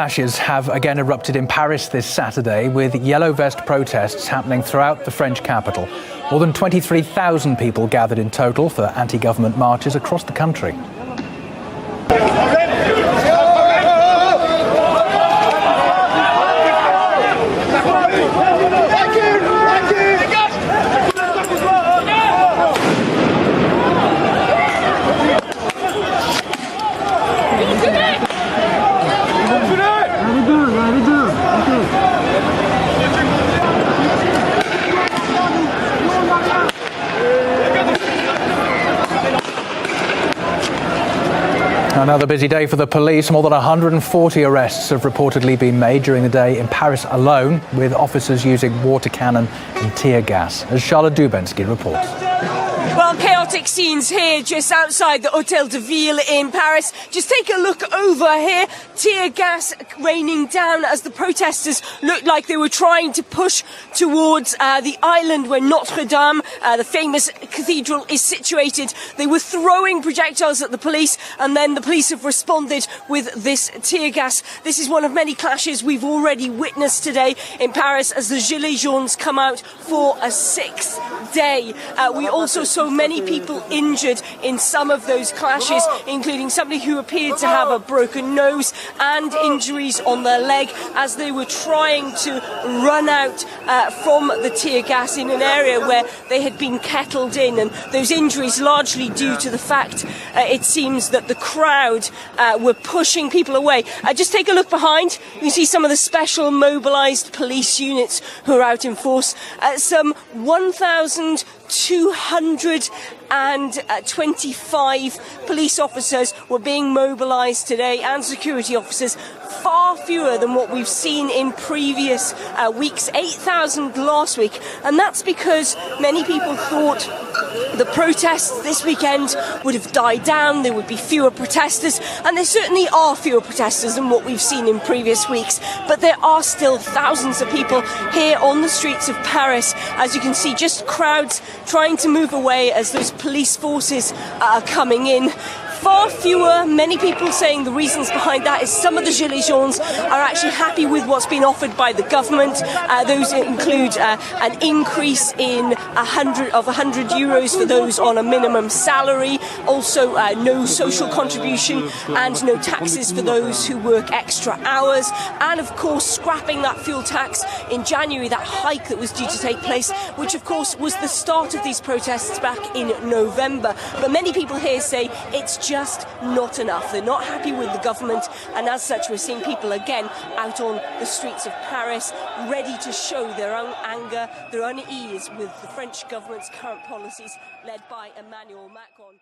Clashes have again erupted in Paris this Saturday, with yellow vest protests happening throughout the French capital. More than 23,000 people gathered in total for anti-government marches across the country. Another busy day for the police. More than 140 arrests have reportedly been made during the day in Paris alone, with officers using water cannon and tear gas, as Charlotte Dubensky reports. Well, chaotic scenes here just outside the Hôtel de Ville in Paris. Just take a look over here. Tear gas raining down as the protesters looked like they were trying to push towards the island where Notre Dame, the famous cathedral, is situated. They were throwing projectiles at the police, and then the police have responded with this tear gas. This is one of many clashes we've already witnessed today in Paris as the Gilets Jaunes come out for a sixth day. We also saw many people injured in some of those clashes, including somebody who appeared to have a broken nose and injuries on their leg as they were trying to run out from the tear gas in an area where they had been kettled in, and those injuries largely due to the fact it seems that the crowd were pushing people away. Just take a look behind. You can see some of the special mobilised police units who are out in force. Some 1,225 police officers were being mobilised today, and security officers, far fewer than what we've seen in previous weeks, 8,000 last week. And that's because many people thought the protests this weekend would have died down, there would be fewer protesters, and there certainly are fewer protesters than what we've seen in previous weeks. But there are still thousands of people here on the streets of Paris, as you can see, just crowds trying to move away as those police forces are coming in. Far fewer, many people saying the reasons behind that is some of the Gilets Jaunes are actually happy with what's been offered by the government. Those include an increase in 100 euros for those on a minimum salary, also no social contribution and no taxes for those who work extra hours, and of course scrapping that fuel tax in January, that hike that was due to take place, which of course was the start of these protests back in November. But many people here say it's just not enough. They're not happy with the government, and as such we're seeing people again out on the streets of Paris ready to show their own anger, their unease with the French government's current policies led by Emmanuel Macron.